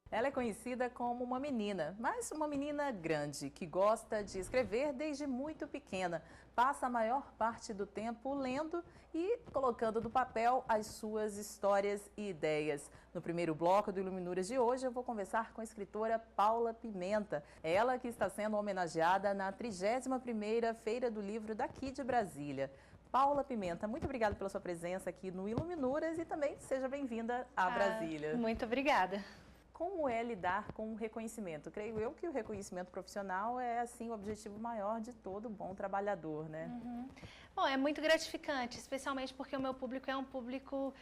Ela é conhecida como uma menina, mas uma menina grande, que gosta de escrever desde muito pequena. Passa a maior parte do tempo lendo e colocando no papel as suas histórias e ideias. No primeiro bloco do Iluminuras de hoje, eu vou conversar com a escritora Paula Pimenta. Ela que está sendo homenageada na 31ª Feira do Livro daqui de Brasília. Paula Pimenta, muito obrigada pela sua presença aqui no Iluminuras e também seja bem-vinda a Brasília. Muito obrigada. Como é lidar com o reconhecimento? Creio eu que o reconhecimento profissional é, assim, o objetivo maior de todo bom trabalhador, né? Bom, é muito gratificante, especialmente porque o meu público é um público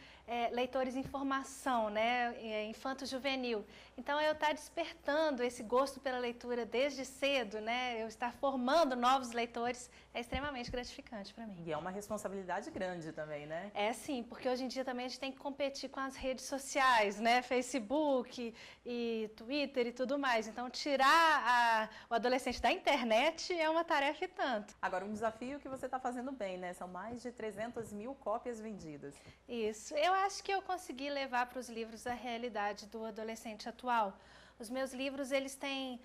leitores em formação, né? Infanto-juvenil. Então, eu estar despertando esse gosto pela leitura desde cedo, né? Eu estar formando novos leitores é extremamente gratificante para mim. E é uma responsabilidade grande também, né? É sim, porque hoje em dia também a gente tem que competir com as redes sociais, né? Facebook e Twitter e tudo mais. Então, tirar o adolescente da internet é uma tarefa e tanto. Agora, um desafio que você está fazendo bem, né? São mais de 300 mil cópias vendidas. Isso. Eu acho que eu consegui levar para os livros a realidade do adolescente atual. Os meus livros, eles têm,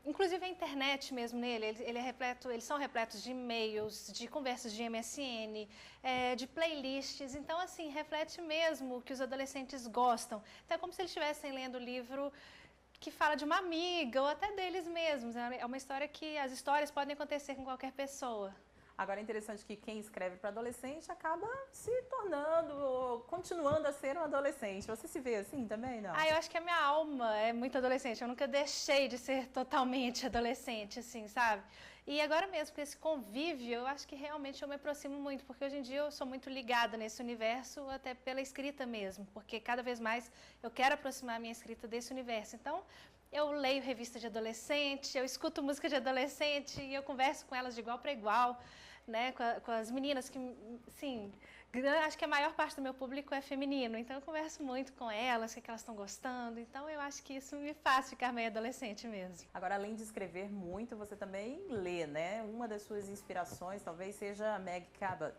inclusive a internet mesmo nele, eles são repletos de e-mails, de conversas de MSN, de playlists. Então, assim, reflete mesmo o que os adolescentes gostam. Então, é como se eles estivessem lendo o livro que fala de uma amiga ou até deles mesmos. É uma história que as histórias podem acontecer com qualquer pessoa. Agora é interessante que quem escreve para adolescente acaba se tornando, ou continuando a ser um adolescente. Você se vê assim também, não? Eu acho que a minha alma é muito adolescente. Eu nunca deixei de ser totalmente adolescente, assim, sabe? E agora mesmo, com esse convívio, eu acho que realmente eu me aproximo muito, porque hoje em dia eu sou muito ligada nesse universo, até pela escrita mesmo, porque cada vez mais eu quero aproximar a minha escrita desse universo. Então, eu leio revista de adolescente, eu escuto música de adolescente e eu converso com elas de igual para igual, né? Com as meninas que, sim, acho que a maior parte do meu público é feminino, então eu converso muito com elas, o que elas estão gostando, então eu acho que isso me faz ficar meio adolescente mesmo. Agora, além de escrever muito, você também lê, né? Uma das suas inspirações talvez seja a Meg Cabot.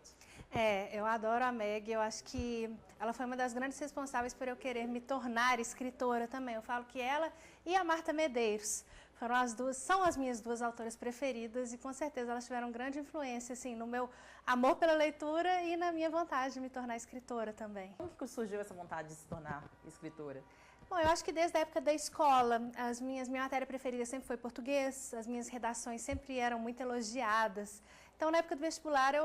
Eu adoro a Meg, eu acho que ela foi uma das grandes responsáveis por eu querer me tornar escritora também. Eu falo que ela e a Marta Medeiros são as minhas duas autoras preferidas e com certeza elas tiveram grande influência assim, no meu amor pela leitura e na minha vontade de me tornar escritora também. Como que surgiu essa vontade de se tornar escritora? Bom, eu acho que desde a época da escola, minha matéria preferida sempre foi português, as minhas redações sempre eram muito elogiadas. Então, na época do vestibular,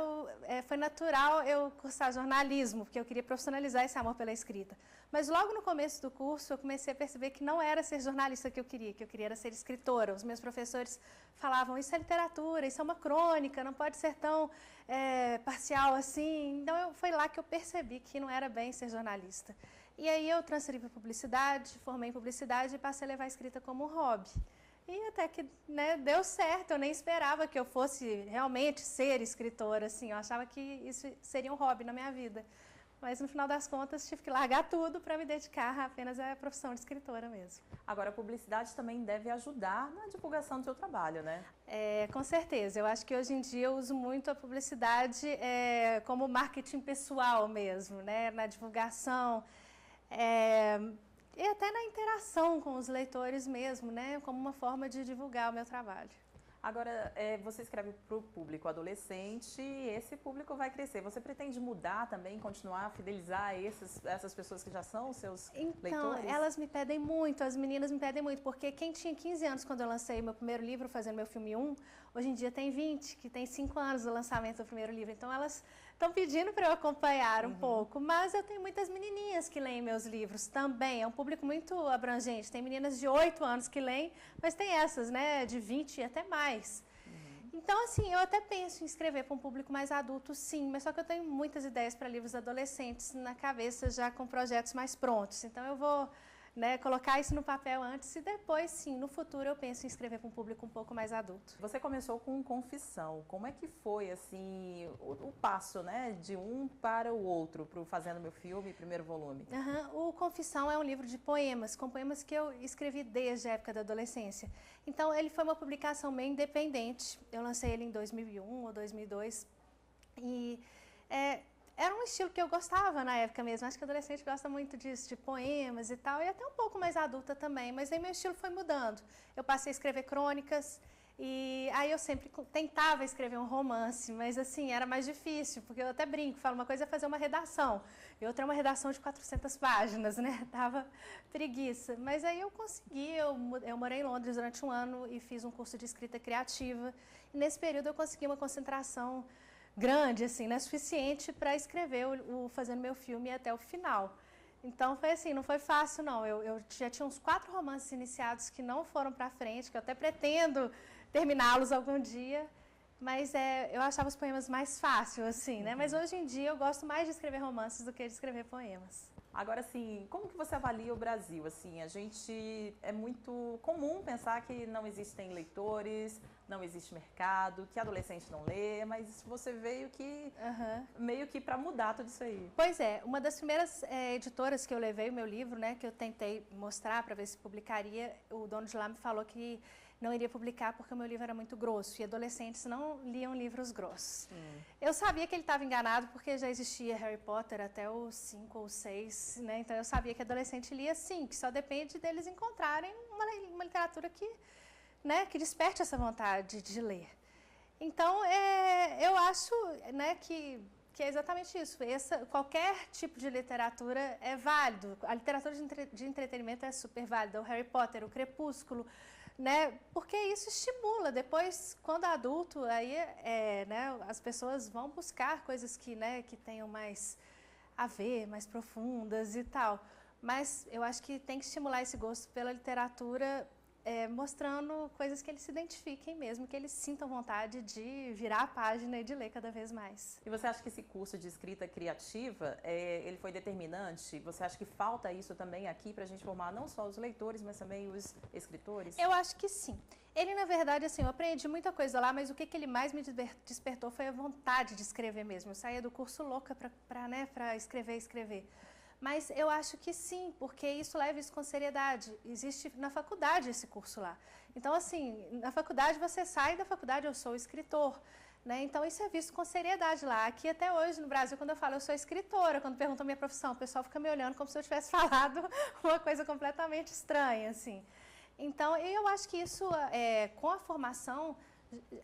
foi natural eu cursar jornalismo, porque eu queria profissionalizar esse amor pela escrita. Mas logo no começo do curso, eu comecei a perceber que não era ser jornalista que eu queria era ser escritora. Os meus professores falavam, isso é literatura, isso é uma crônica, não pode ser tão parcial assim. Então, foi lá que eu percebi que não era bem ser jornalista. E aí eu transferi para publicidade, formei em publicidade e passei a levar a escrita como hobby. E até que deu certo, eu nem esperava que eu fosse realmente ser escritora, assim, eu achava que isso seria um hobby na minha vida. Mas no final das contas tive que largar tudo para me dedicar apenas à profissão de escritora mesmo. Agora, a publicidade também deve ajudar na divulgação do seu trabalho, né? Com certeza, eu acho que hoje em dia eu uso muito a publicidade como marketing pessoal mesmo, né? Na divulgação. E até na interação com os leitores mesmo, né? Como uma forma de divulgar o meu trabalho. Agora, você escreve para o público adolescente e esse público vai crescer. Você pretende mudar também, continuar a fidelizar essas pessoas que já são os seus leitores? Então, elas me pedem muito, as meninas me pedem muito, porque quem tinha 15 anos quando eu lancei meu primeiro livro, fazendo meu filme 1, hoje em dia tem 20, que tem 5 anos do lançamento do primeiro livro. Então, elas estão pedindo para eu acompanhar um pouco, mas eu tenho muitas menininhas que leem meus livros também. É um público muito abrangente. Tem meninas de 8 anos que leem, mas tem essas, né, de 20 e até mais. Então, assim, eu até penso em escrever para um público mais adulto, sim, mas só que eu tenho muitas ideias para livros adolescentes na cabeça, já com projetos mais prontos. Então, eu vou colocar isso no papel antes e depois, sim, no futuro eu penso em escrever para um público um pouco mais adulto. Você começou com Confissão. Como é que foi, assim, o passo, né, de um para o outro, para o Fazendo Meu Filme, primeiro volume? O Confissão é um livro de poemas, com poemas que eu escrevi desde a época da adolescência. Então, ele foi uma publicação meio independente. Eu lancei ele em 2001 ou 2002 e era um estilo que eu gostava na época mesmo. Acho que adolescente gosta muito disso, de poemas e tal, e até um pouco mais adulta também. Mas aí meu estilo foi mudando. Eu passei a escrever crônicas, e aí eu sempre tentava escrever um romance, mas assim, era mais difícil, porque eu até brinco, falo, uma coisa é fazer uma redação, e outra é uma redação de 400 páginas, né? Tava preguiça. Mas aí eu consegui, eu morei em Londres durante um ano e fiz um curso de escrita criativa, e nesse período eu consegui uma concentração grande, assim, né? Suficiente para escrever fazendo meu filme até o final. Então foi assim, não foi fácil não, eu já tinha uns 4 romances iniciados que não foram para frente, que eu até pretendo terminá-los algum dia, mas eu achava os poemas mais fácil, assim, né? Mas hoje em dia eu gosto mais de escrever romances do que de escrever poemas. Agora, assim, como que você avalia o Brasil? Assim, a gente é muito comum pensar que não existem leitores, não existe mercado, que adolescente não lê, mas você veio que meio que para mudar tudo isso aí. Pois é, uma das primeiras editoras que eu levei o meu livro, né, que eu tentei mostrar para ver se publicaria, o dono de lá me falou que não iria publicar porque o meu livro era muito grosso e adolescentes não liam livros grossos. Eu sabia que ele estava enganado porque já existia Harry Potter até os 5 ou 6, né? Então eu sabia que adolescente lia sim, que só depende deles encontrarem uma literatura que, né, que desperte essa vontade de ler. Então eu acho, né, que é exatamente isso. Qualquer tipo de literatura é válido. A literatura de entretenimento é super válida. O Harry Potter, o Crepúsculo, né? Porque isso estimula. Depois, quando adulto, aí né, as pessoas vão buscar coisas que, né, que tenham mais a ver, mais profundas e tal. Mas eu acho que tem que estimular esse gosto pela literatura, mostrando coisas que eles se identifiquem mesmo, que eles sintam vontade de virar a página e de ler cada vez mais. E você acha que esse curso de escrita criativa, ele foi determinante? Você acha que falta isso também aqui para a gente formar não só os leitores, mas também os escritores? Eu acho que sim. Ele, na verdade, assim, eu aprendi muita coisa lá, mas o que ele mais me despertou foi a vontade de escrever mesmo. Eu saía do curso louca para escrever. Mas eu acho que sim, porque isso leva isso com seriedade. Existe na faculdade esse curso lá. Então, assim, na faculdade você sai da faculdade, eu sou escritor, né? Então, isso é visto com seriedade lá. Aqui, até hoje, no Brasil, quando eu falo eu sou escritora, quando perguntam a minha profissão, o pessoal fica me olhando como se eu tivesse falado uma coisa completamente estranha, assim. Então, eu acho que isso, com a formação,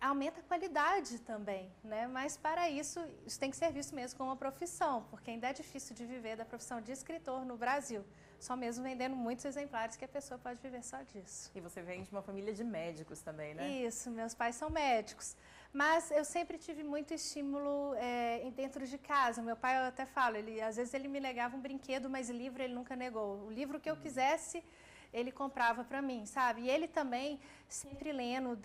aumenta a qualidade também, né? Mas para isso tem que ser visto mesmo como uma profissão, porque ainda é difícil de viver da profissão de escritor no Brasil, só mesmo vendendo muitos exemplares que a pessoa pode viver só disso. E você vem de uma família de médicos também, né? Isso, meus pais são médicos, mas eu sempre tive muito estímulo dentro de casa. Meu pai, eu até falo, às vezes ele me negava um brinquedo, mas livro ele nunca negou. O livro que eu quisesse, ele comprava para mim, sabe? E ele também, sempre lendo,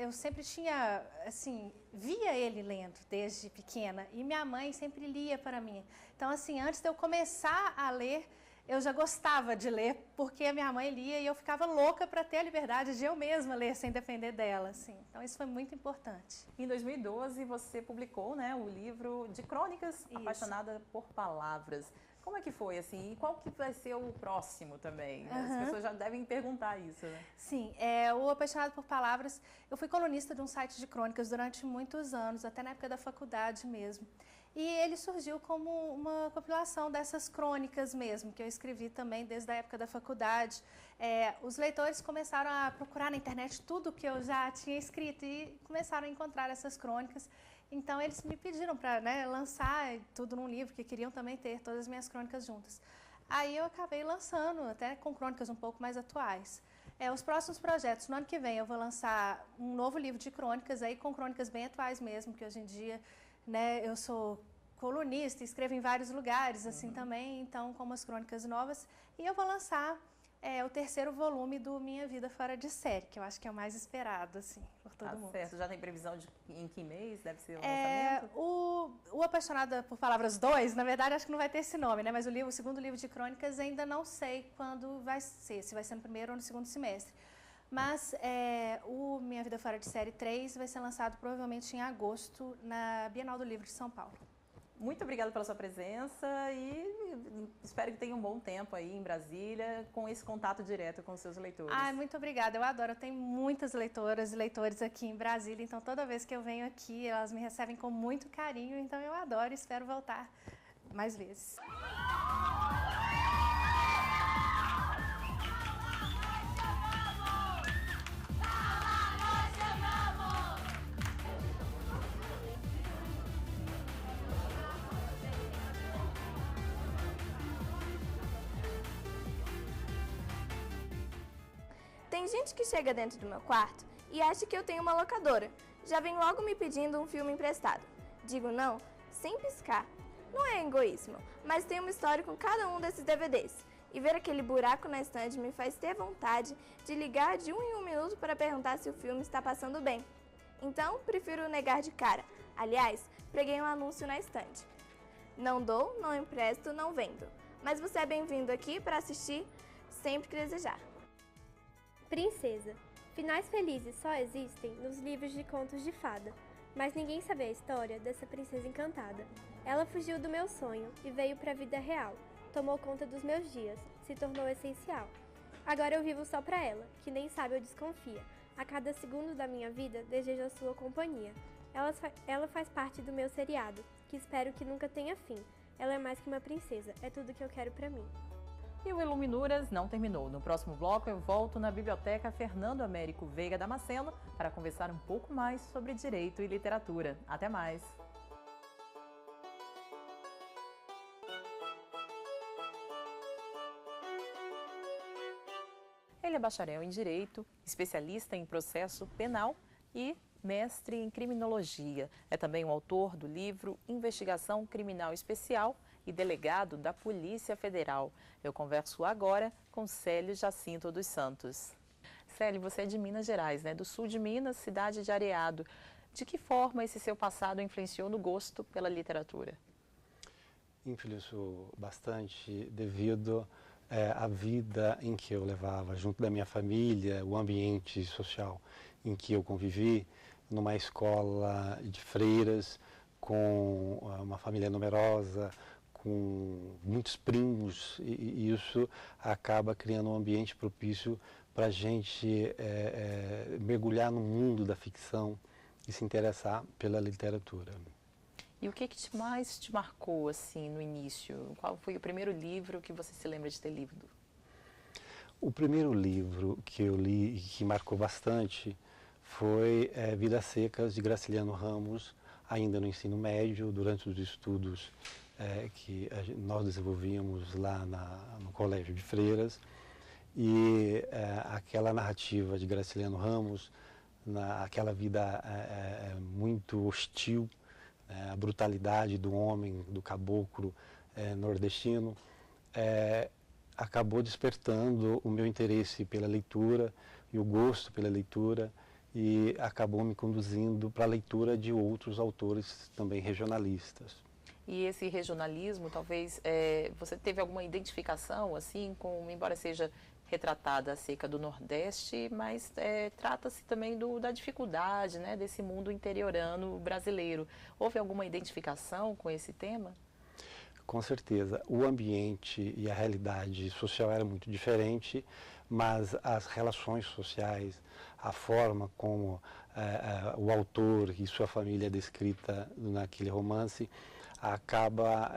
eu sempre tinha, assim, via ele lendo desde pequena. E minha mãe sempre lia para mim. Então, assim, antes de eu começar a ler, eu já gostava de ler, porque a minha mãe lia e eu ficava louca para ter a liberdade de eu mesma ler sem depender dela, assim. Então, isso foi muito importante. Em 2012, você publicou, né, o livro de crônicas, Isso. Apaixonada por Palavras. Como é que foi, assim? E qual que vai ser o próximo também? As pessoas já devem perguntar isso, né? Sim, o Apaixonado por Palavras, eu fui colunista de um site de crônicas durante muitos anos, até na época da faculdade mesmo. E ele surgiu como uma compilação dessas crônicas mesmo, que eu escrevi também desde a época da faculdade. Os leitores começaram a procurar na internet tudo que eu já tinha escrito e começaram a encontrar essas crônicas. Então, eles me pediram para, né, lançar tudo num livro, que queriam também ter todas as minhas crônicas juntas. Aí eu acabei lançando, até com crônicas um pouco mais atuais. Os próximos projetos, no ano que vem, eu vou lançar um novo livro de crônicas, aí com crônicas bem atuais mesmo, que hoje em dia, né, eu sou colunista, escrevo em vários lugares, assim também, então com umas crônicas novas. E eu vou lançar o terceiro volume do Minha Vida Fora de Série, que eu acho que é o mais esperado, assim, por todo mundo. Certo. Já tem previsão de em que mês deve ser o lançamento? O Apaixonada por Palavras 2, na verdade, acho que não vai ter esse nome, né? Mas o segundo livro de crônicas ainda não sei quando vai ser, se vai ser no primeiro ou no segundo semestre. Mas o Minha Vida Fora de Série 3 vai ser lançado provavelmente em agosto na Bienal do Livro de São Paulo. muito obrigada pela sua presença e espero que tenha um bom tempo aí em Brasília com esse contato direto com os seus leitores. Ai, muito obrigada, eu adoro. Eu tenho muitas leitoras e leitores aqui em Brasília, então toda vez que eu venho aqui, elas me recebem com muito carinho, então eu adoro e espero voltar mais vezes. Tem gente que chega dentro do meu quarto e acha que eu tenho uma locadora. Já vem logo me pedindo um filme emprestado. Digo não, sem piscar. Não é egoísmo, mas tem uma história com cada um desses DVDs. E ver aquele buraco na estante me faz ter vontade de ligar de 1 em 1 minuto para perguntar se o filme está passando bem. Então, prefiro negar de cara. Aliás, preguei um anúncio na estante. Não dou, não empresto, não vendo. Mas você é bem-vindo aqui para assistir sempre que desejar. Princesa. Finais felizes só existem nos livros de contos de fada, mas ninguém sabe a história dessa princesa encantada. Ela fugiu do meu sonho e veio para a vida real, tomou conta dos meus dias, se tornou essencial. Agora eu vivo só para ela, que nem sabe ou desconfia. A cada segundo da minha vida desejo a sua companhia. Ela faz parte do meu seriado, que espero que nunca tenha fim. Ela é mais que uma princesa, é tudo que eu quero para mim. E o Iluminuras não terminou. No próximo bloco eu volto na Biblioteca Fernando Américo Veiga Damasceno para conversar um pouco mais sobre direito e literatura. Até mais! Ele é bacharel em Direito, especialista em processo penal e mestre em Criminologia. É também o autor do livro Investigação Criminal Especial e delegado da Polícia Federal. Eu converso agora com Célio Jacinto dos Santos. Célio, você é de Minas Gerais, né? Do sul de Minas, cidade de Areado. De que forma esse seu passado influenciou no gosto pela literatura? Influenciou bastante devido à vida em que eu levava, junto da minha família, o ambiente social em que eu convivi, numa escola de freiras, com uma família numerosa, com muitos primos, e isso acaba criando um ambiente propício para a gente mergulhar no mundo da ficção e se interessar pela literatura. E o que mais te marcou assim no início? Qual foi o primeiro livro que você se lembra de ter lido? O primeiro livro que eu li e que marcou bastante foi Vidas Secas, de Graciliano Ramos, ainda no ensino médio, durante os estudos que nós desenvolvíamos lá no Colégio de Freiras. E aquela narrativa de Graciliano Ramos, aquela vida muito hostil, a brutalidade do homem, do caboclo nordestino, acabou despertando o meu interesse pela leitura e o gosto pela leitura, e acabou me conduzindo para a leitura de outros autores também regionalistas. E esse regionalismo, talvez, você teve alguma identificação, assim, embora seja retratada a seca do Nordeste, mas trata-se também da dificuldade, né, desse mundo interiorano brasileiro. Houve alguma identificação com esse tema? Com certeza. O ambiente e a realidade social era muito diferente, mas as relações sociais, a forma como o autor e sua família é descrita naquele romance, acaba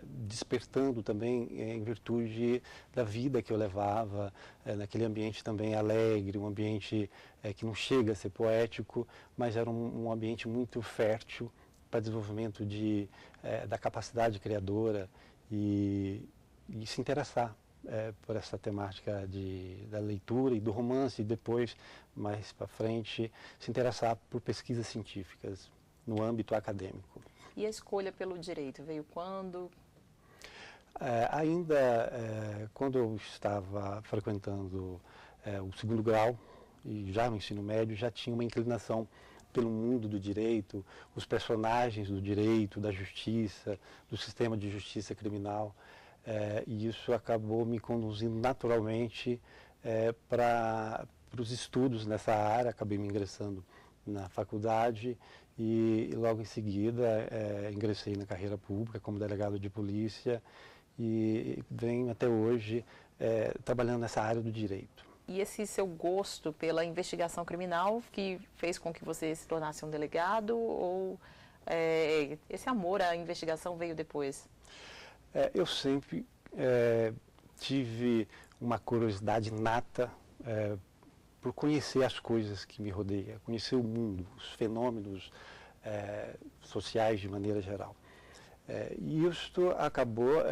despertando também em virtude da vida que eu levava, naquele ambiente também alegre, um ambiente que não chega a ser poético, mas era um ambiente muito fértil para desenvolvimento da capacidade criadora e se interessar por essa temática da leitura e do romance, e depois, mais para frente, se interessar por pesquisas científicas no âmbito acadêmico. E a escolha pelo direito veio quando? Quando eu estava frequentando o segundo grau, e já no ensino médio, já tinha uma inclinação pelo mundo do direito, os personagens do direito, da justiça, do sistema de justiça criminal, e isso acabou me conduzindo naturalmente para os estudos nessa área. Acabei me ingressando na faculdade e logo em seguida ingressei na carreira pública como delegado de polícia e venho até hoje trabalhando nessa área do direito. E esse seu gosto pela investigação criminal que fez com que você se tornasse um delegado ou esse amor à investigação veio depois? Eu sempre tive uma curiosidade inata por conhecer as coisas que me rodeiam, conhecer o mundo, os fenômenos sociais de maneira geral. E isso acabou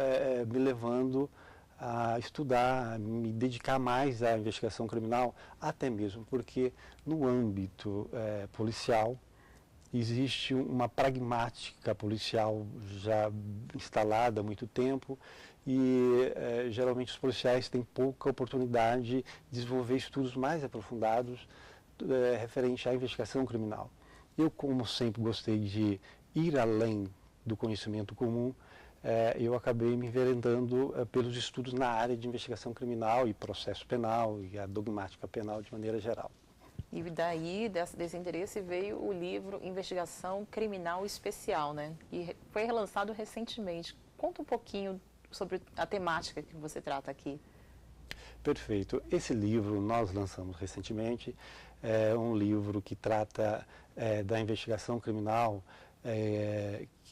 me levando a estudar, a me dedicar mais à investigação criminal, até mesmo porque no âmbito policial existe uma pragmática policial já instalada há muito tempo e geralmente os policiais têm pouca oportunidade de desenvolver estudos mais aprofundados referente à investigação criminal. Eu, como sempre gostei de ir além do conhecimento comum, eu acabei me enveredando pelos estudos na área de investigação criminal e processo penal e a dogmática penal de maneira geral. E daí, desse interesse, veio o livro Investigação Criminal Especial, né? E foi relançado recentemente. Conta um pouquinho sobre a temática que você trata aqui. Perfeito. Esse livro nós lançamos recentemente. É um livro que trata da investigação criminal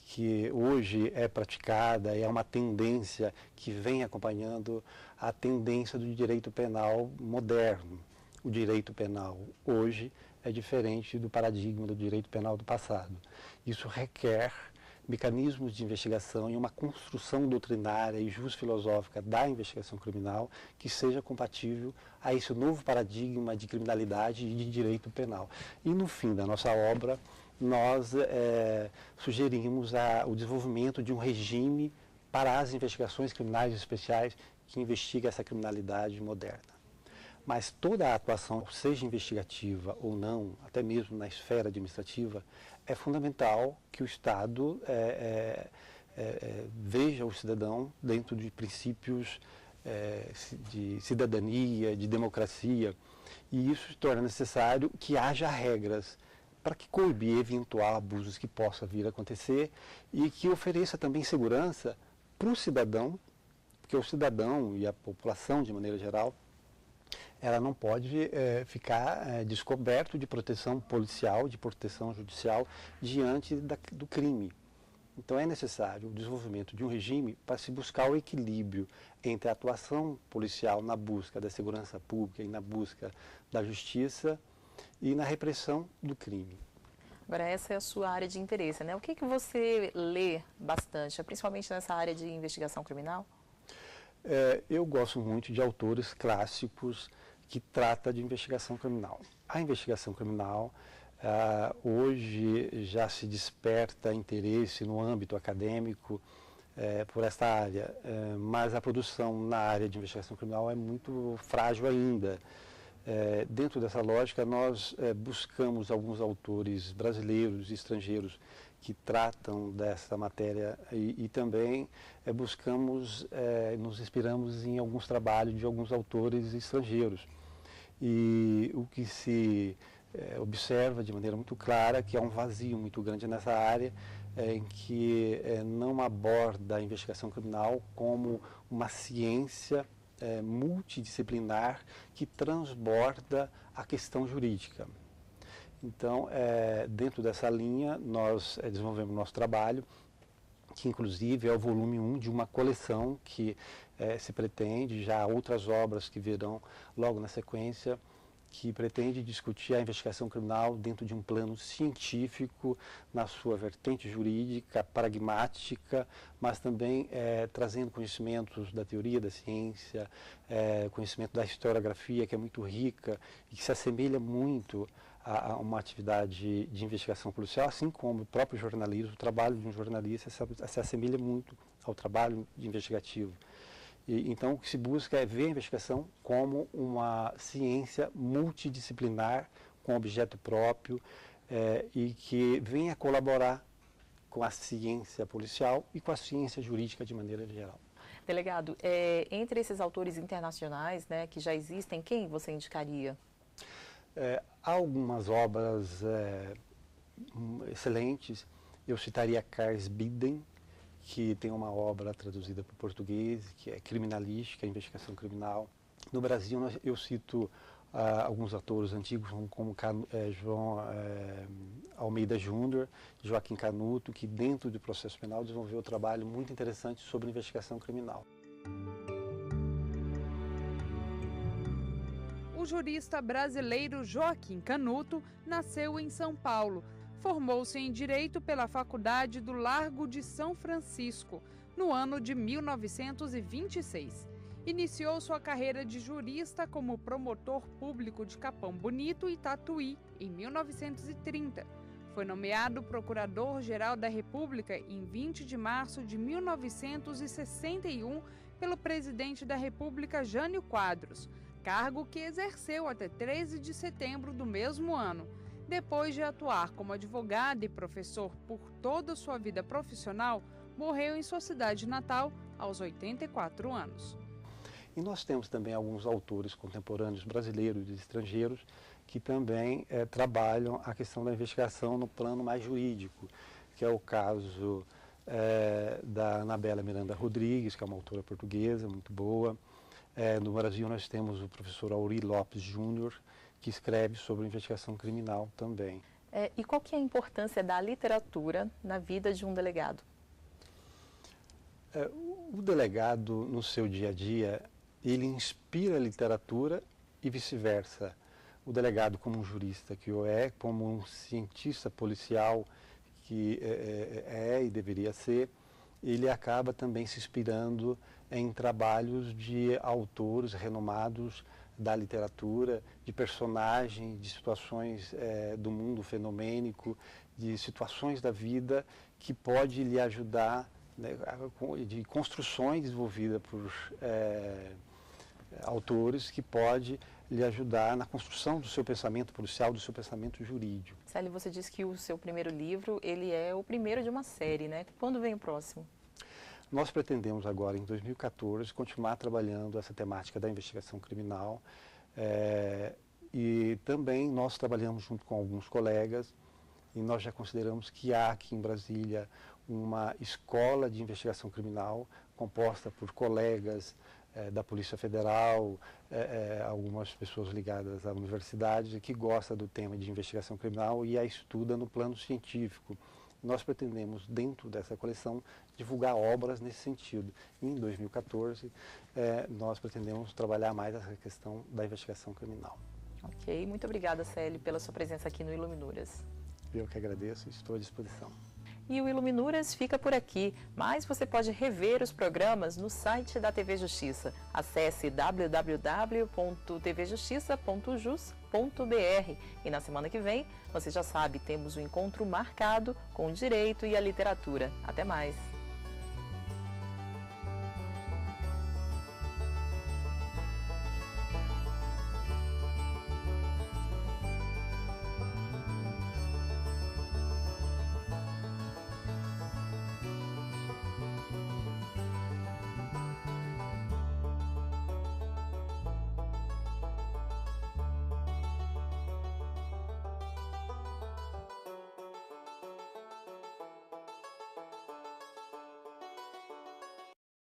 que hoje é praticada e é uma tendência que vem acompanhando a tendência do direito penal moderno. O direito penal hoje é diferente do paradigma do direito penal do passado. Isso requer mecanismos de investigação e uma construção doutrinária e filosófica da investigação criminal que seja compatível a esse novo paradigma de criminalidade e de direito penal. E no fim da nossa obra, nós sugerimos o desenvolvimento de um regime para as investigações criminais especiais que investiga essa criminalidade moderna. Mas toda a atuação, seja investigativa ou não, até mesmo na esfera administrativa, é fundamental que o Estado veja o cidadão dentro de princípios de cidadania, de democracia, e isso torna necessário que haja regras para que coibir eventual abusos que possa vir a acontecer e que ofereça também segurança para o cidadão, porque o cidadão e a população de maneira geral ela não pode ficar descoberto de proteção policial, de proteção judicial diante do crime. Então é necessário o desenvolvimento de um regime para se buscar o equilíbrio entre a atuação policial na busca da segurança pública e na busca da justiça e na repressão do crime. Agora, essa é a sua área de interesse, né? O que você lê bastante, principalmente nessa área de investigação criminal? Eu gosto muito de autores clássicos que tratam de investigação criminal. A investigação criminal, hoje já se desperta interesse no âmbito acadêmico por esta área, mas a produção na área de investigação criminal é muito frágil ainda. Dentro dessa lógica, nós buscamos alguns autores brasileiros e estrangeiros que tratam dessa matéria e também nos inspiramos em alguns trabalhos de alguns autores estrangeiros. E o que se observa de maneira muito clara que há um vazio muito grande nessa área em que não aborda a investigação criminal como uma ciência multidisciplinar que transborda a questão jurídica. Então, dentro dessa linha, nós desenvolvemos nosso trabalho, que inclusive é o volume 1 de uma coleção que se pretende, já há outras obras que virão logo na sequência, que pretende discutir a investigação criminal dentro de um plano científico, na sua vertente jurídica, pragmática, mas também trazendo conhecimentos da teoria da ciência, conhecimento da historiografia, que é muito rica e que se assemelha muito a uma atividade de investigação policial, assim como o próprio jornalismo, o trabalho de um jornalista se assemelha muito ao trabalho investigativo. Então, o que se busca é ver a investigação como uma ciência multidisciplinar, com objeto próprio, e que venha colaborar com a ciência policial e com a ciência jurídica de maneira geral. Delegado, entre esses autores internacionais, né, que já existem, quem você indicaria? Há algumas obras excelentes. Eu citaria Carls Biden, que tem uma obra traduzida para o português, que é criminalística, investigação criminal. No Brasil, eu cito alguns autores antigos, como João Almeida Júnior, Joaquim Canuto, que dentro do processo penal desenvolveu um trabalho muito interessante sobre investigação criminal. O jurista brasileiro Joaquim Canuto nasceu em São Paulo. Formou-se em Direito pela Faculdade do Largo de São Francisco, no ano de 1926. Iniciou sua carreira de jurista como promotor público de Capão Bonito e Tatuí, em 1930. Foi nomeado Procurador-Geral da República em 20 de março de 1961 pelo presidente da República, Jânio Quadros, cargo que exerceu até 13 de setembro do mesmo ano. Depois de atuar como advogado e professor por toda a sua vida profissional, morreu em sua cidade natal aos 84 anos. E nós temos também alguns autores contemporâneos brasileiros e estrangeiros que também trabalham a questão da investigação no plano mais jurídico, que é o caso da Anabela Miranda Rodrigues, que é uma autora portuguesa muito boa. No Brasil nós temos o professor Aurí Lopes Júnior, que escreve sobre investigação criminal também. E qual que é a importância da literatura na vida de um delegado? O delegado, no seu dia a dia, ele inspira a literatura e vice-versa. O delegado, como um jurista que o é, como um cientista policial que e deveria ser, ele acaba também se inspirando em trabalhos de autores renomados da literatura, de personagens, de situações do mundo fenomênico, de situações da vida que pode lhe ajudar, né, de construções desenvolvidas por autores que pode lhe ajudar na construção do seu pensamento policial, do seu pensamento jurídico. Célia, você disse que o seu primeiro livro, ele é o primeiro de uma série, né? Quando vem o próximo? Nós pretendemos agora, em 2014, continuar trabalhando essa temática da investigação criminal e também nós trabalhamos junto com alguns colegas e nós já consideramos que há aqui em Brasília uma escola de investigação criminal composta por colegas da Polícia Federal, algumas pessoas ligadas à universidade que gostam do tema de investigação criminal e a estuda no plano científico. Nós pretendemos, dentro dessa coleção, divulgar obras nesse sentido. E em 2014, nós pretendemos trabalhar mais essa questão da investigação criminal. Ok, muito obrigada, Célio, pela sua presença aqui no Iluminuras. Eu que agradeço, estou à disposição. E o Iluminuras fica por aqui, mas você pode rever os programas no site da TV Justiça. Acesse www.tvjustiça.jus.br e na semana que vem, você já sabe, temos um encontro marcado com o direito e a literatura. Até mais!